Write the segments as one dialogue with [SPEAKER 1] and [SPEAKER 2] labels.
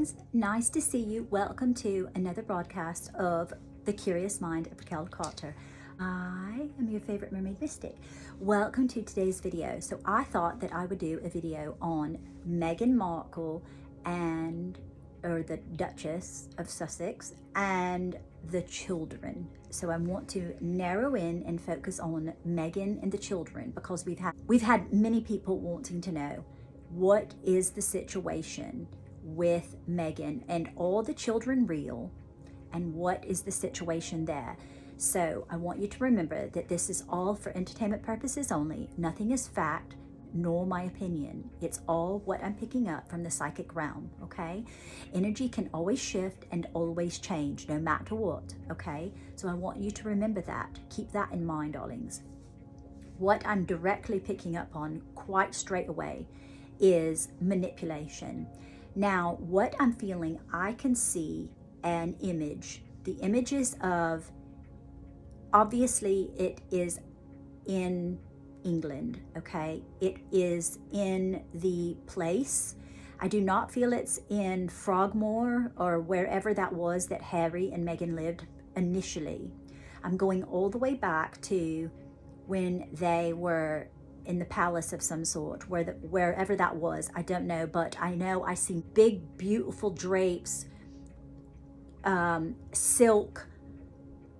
[SPEAKER 1] darlings, nice to see you. Welcome to another broadcast of The Curious Mind of Raquel Carter. I am your favorite mermaid mystic. Welcome to today's video. So I thought that I would do a video on Meghan Markle or the Duchess of Sussex and the children. So I want to narrow in and focus on Meghan and the children, because we've had many people wanting to know what is the situation with Meghan and all the children real, and what is the situation there. So I want you to remember that this is all for entertainment purposes only. Nothing is fact nor my opinion. It's all what I'm picking up from the psychic realm, okay? Energy can always shift and always change, no matter what, okay? So I want you to remember that. Keep that in mind, darlings. What I'm directly picking up on quite straight away is manipulation. Now, what I'm feeling, I can see an image. The images of, obviously it is in England, okay? It is in the place. I do not feel it's in Frogmore or wherever that was that Harry and Meghan lived initially. I'm going all the way back to when they were in the palace of some sort, wherever that was. I don't know, but I know I see big, beautiful drapes, silk,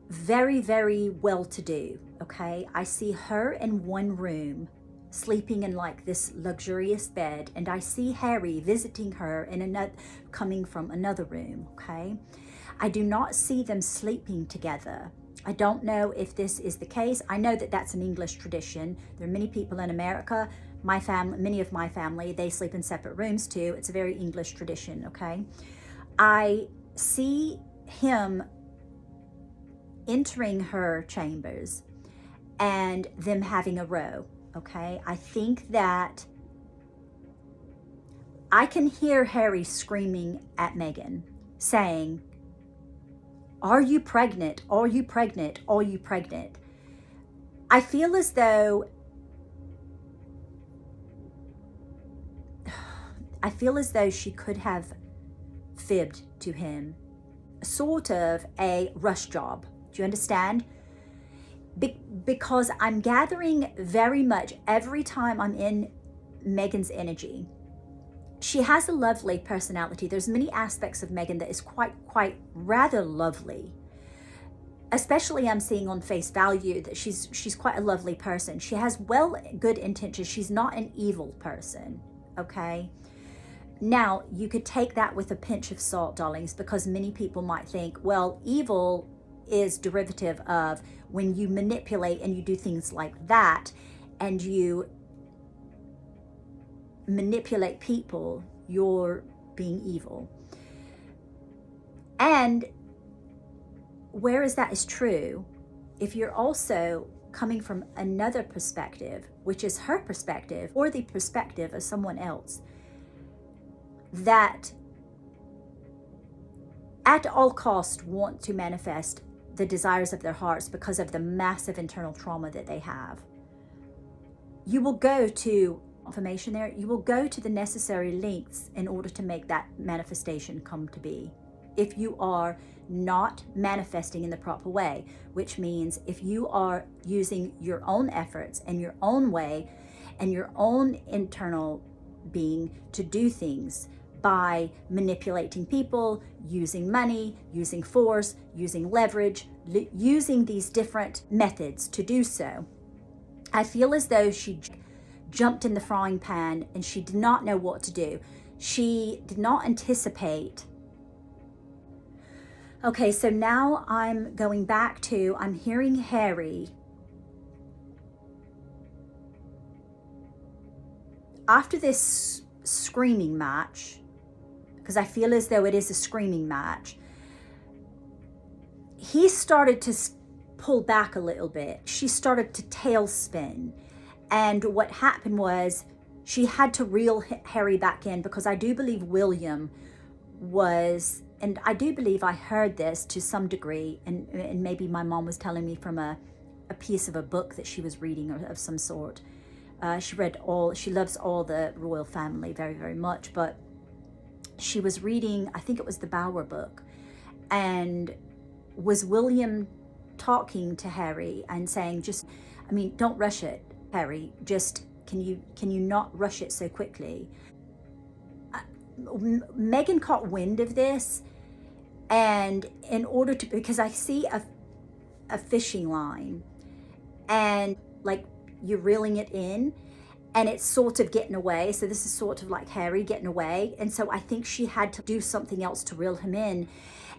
[SPEAKER 1] very, very well-to-do, okay? I see her in one room, sleeping in like this luxurious bed, and I see Harry visiting her in another, coming from another room, okay? I do not see them sleeping together. I don't know if this is the case. I know that that's an English tradition. There are many people in America, my family, many of my family, they sleep in separate rooms too. It's a very English tradition, okay? I see him entering her chambers and them having a row, okay? I think that I can hear Harry screaming at Meghan, saying, "Are you pregnant? Are you pregnant? Are you pregnant?" I feel as though she could have fibbed to him, sort of a rush job. Do you understand? Because I'm gathering very much every time I'm in Meghan's energy. She has a lovely personality. There's many aspects of Meghan that is quite rather lovely. Especially I'm seeing on face value that she's quite a lovely person. She has good intentions. She's not an evil person, okay? Now, you could take that with a pinch of salt, darlings, because many people might think, well, evil is derivative of when you manipulate and you do things like that, and you manipulate people, you're being evil. And whereas that is true, if you're also coming from another perspective, which is her perspective or the perspective of someone else, that at all cost want to manifest the desires of their hearts because of the massive internal trauma that they have, you will go to confirmation there. You will go to the necessary lengths in order to make that manifestation come to be. If you are not manifesting in the proper way, which means if you are using your own efforts and your own way and your own internal being to do things by manipulating people, using money, using force, using leverage, using these different methods to do so, I feel as though she jumped in the frying pan and she did not know what to do. She did not anticipate. Okay, so now I'm going back to, I'm hearing Harry. After this screaming match, because I feel as though it is a screaming match, he started to pull back a little bit. She started to tailspin. And what happened was she had to reel Harry back in, because I do believe William was, and I do believe I heard this to some degree, and maybe my mom was telling me from a piece of a book that she was reading or of some sort. She loves all the royal family very, very much, but she was reading, I think it was the Bower book, and was William talking to Harry and saying, just, I mean, don't rush it, Harry, just, can you not rush it so quickly? Meghan caught wind of this, and in order to, because I see a fishing line, and like you're reeling it in, and it's sort of getting away. So this is sort of like Harry getting away. And so I think she had to do something else to reel him in.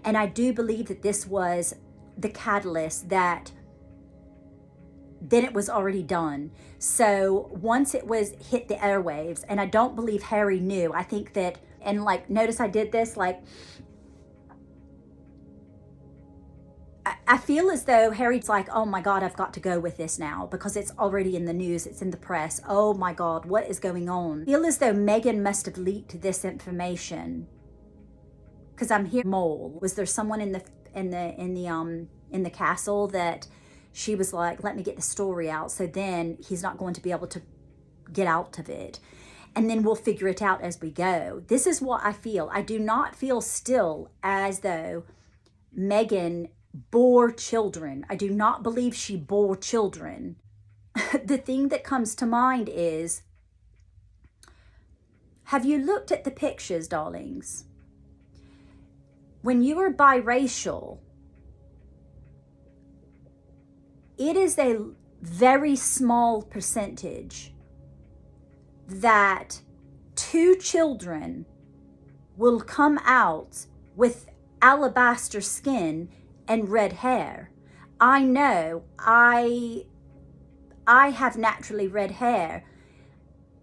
[SPEAKER 1] And I do believe that this was the catalyst, that then it was already done. So once it was hit the airwaves, and I don't believe Harry knew, I think that, and like, notice I did this, like, I feel as though Harry's like, oh my God, I've got to go with this now because it's already in the news, it's in the press. Oh my God, what is going on? I feel as though Meghan must have leaked this information, because I'm here. Mole, was there someone in the castle that she was like, let me get the story out, so then he's not going to be able to get out of it, and then we'll figure it out as we go. This is what I feel. I do not feel still as though Meghan bore children. I do not believe she bore children. The thing that comes to mind is, have you looked at the pictures, darlings? When you are biracial, it is a very small percentage that two children will come out with alabaster skin and red hair. I know I have naturally red hair.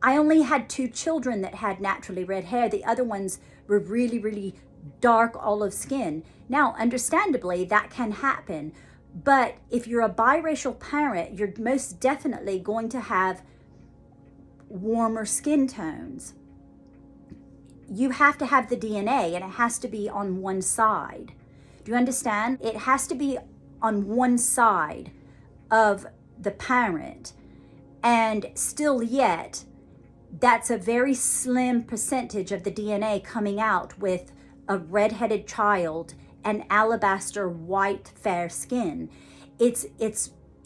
[SPEAKER 1] I only had two children that had naturally red hair. The other ones were really, really dark olive skin. Now, understandably, that can happen. But if you're a biracial parent, you're most definitely going to have warmer skin tones. You have to have the DNA, and it has to be on one side. Do you understand? It has to be on one side of the parent. And still yet, that's a very slim percentage of the DNA coming out with a red-headed child and alabaster white fair skin. It's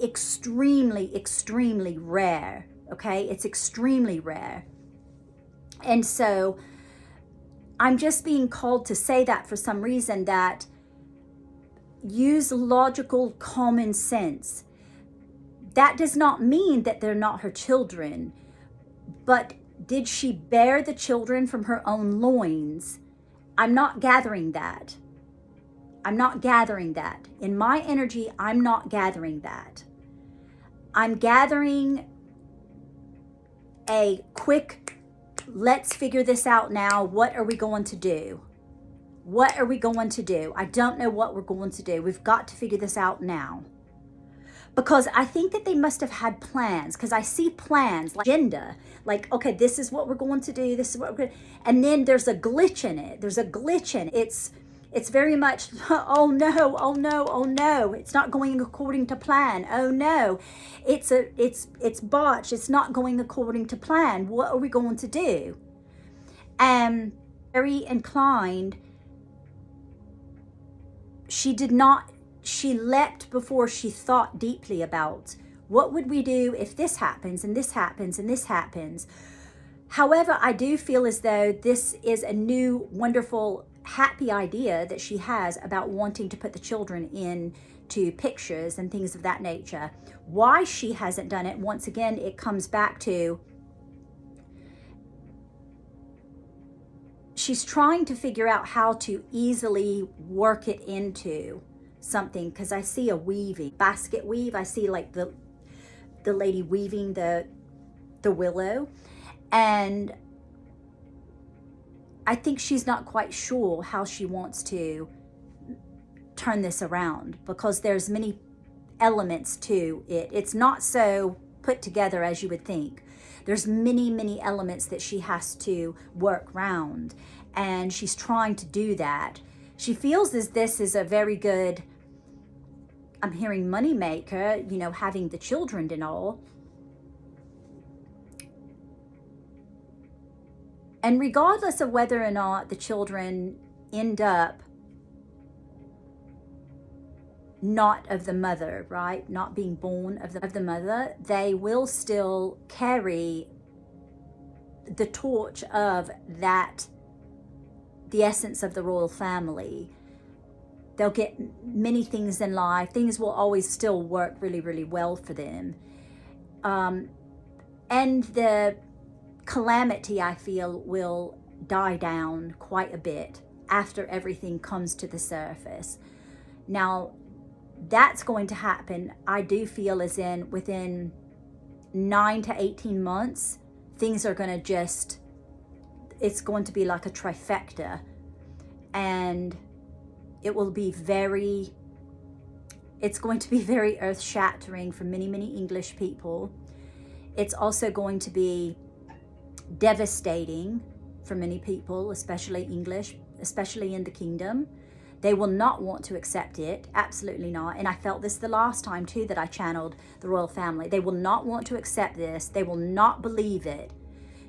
[SPEAKER 1] extremely, extremely rare, okay? It's extremely rare. And so I'm just being called to say that for some reason, that use logical common sense. That does not mean that they're not her children, but did she bear the children from her own loins? I'm not gathering that. I'm not gathering that. In my energy, I'm not gathering that. I'm gathering a quick, let's figure this out now. What are we going to do? What are we going to do? I don't know what we're going to do. We've got to figure this out now. Because I think that they must have had plans, because I see plans, like agenda, like, okay, this is what we're going to do, this is what we're going to, and then there's a glitch in it. There's a glitch in it. It's very much, oh no, oh no, oh no, it's not going according to plan. Oh no, it's botched. It's not going according to plan. What are we going to do? And very inclined, she leapt before she thought deeply about, what would we do if this happens and this happens and this happens? However, I do feel as though this is a new, wonderful, happy idea that she has about wanting to put the children into pictures and things of that nature. Why she hasn't done it, once again, it comes back to, she's trying to figure out how to easily work it into something, because I see a weaving, basket weave. I see like the lady weaving the willow, and I think she's not quite sure how she wants to turn this around, because there's many elements to it. It's not so put together as you would think. There's many, many elements that she has to work around, and she's trying to do that. She feels as this is a very good, I'm hearing money maker, you know, having the children and all. And regardless of whether or not the children end up not of the mother, right? Not being born of the mother, they will still carry the torch of that, the essence of the royal family. They'll get many things in life. Things will always still work really, really well for them. And the calamity, I feel, will die down quite a bit after everything comes to the surface. Now, that's going to happen, I do feel, as in within 9 to 18 months, things are going to just, it's going to be like a trifecta. And it will be it's going to be very earth-shattering for many, many English people. It's also going to be devastating for many people, especially English, especially in the kingdom. They will not want to accept it, absolutely not. And I felt this the last time too that I channeled the royal family. They will not want to accept this. They will not believe it.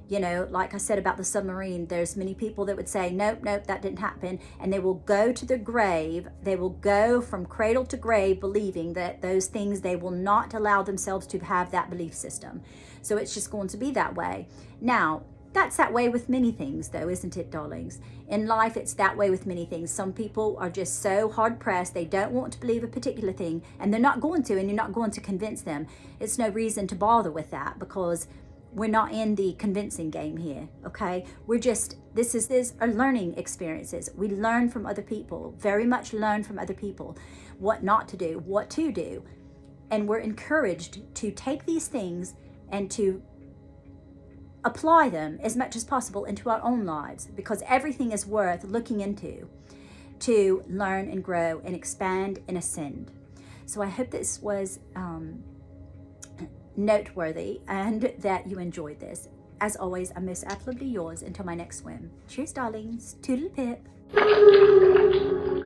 [SPEAKER 1] You know, like I said about the submarine, there's many people that would say, nope, nope, that didn't happen. And they will go to the grave. They will go from cradle to grave believing that those things, they will not allow themselves to have that belief system. So it's just going to be that way. Now, that's that way with many things though, isn't it, darlings? In life, it's that way with many things. Some people are just so hard pressed. They don't want to believe a particular thing, and they're not going to, and you're not going to convince them. It's no reason to bother with that, because we're not in the convincing game here, okay? We're just, this are learning experiences. We learn from other people, very much learn from other people, what not to do, what to do. And we're encouraged to take these things and to apply them as much as possible into our own lives, because everything is worth looking into to learn and grow and expand and ascend. So I hope this was noteworthy and that you enjoyed this. As always, I'm most absolutely yours until my next swim. Cheers, darlings. Toodle pip.